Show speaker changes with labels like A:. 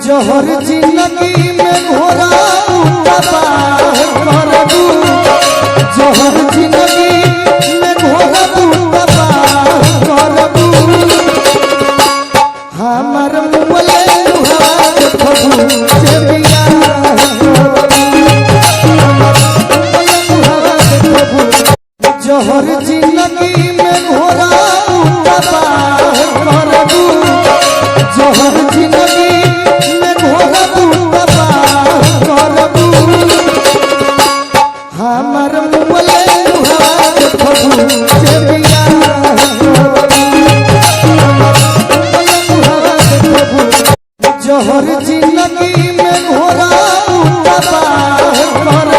A: जोहर जिंदगी में घोरा तबाह करबू जोहर जिंदगी में घोरा तबाह करबू हमर मुले हाथ प्रभु से बिया जोहर जिंदगी में घोरा तबाह करबू जोहर जिंदगी में घोरा तबाह करबू हमर मुले हाथ प्रभु से बिया जोहर जिंदगी में घोरा तबाह कर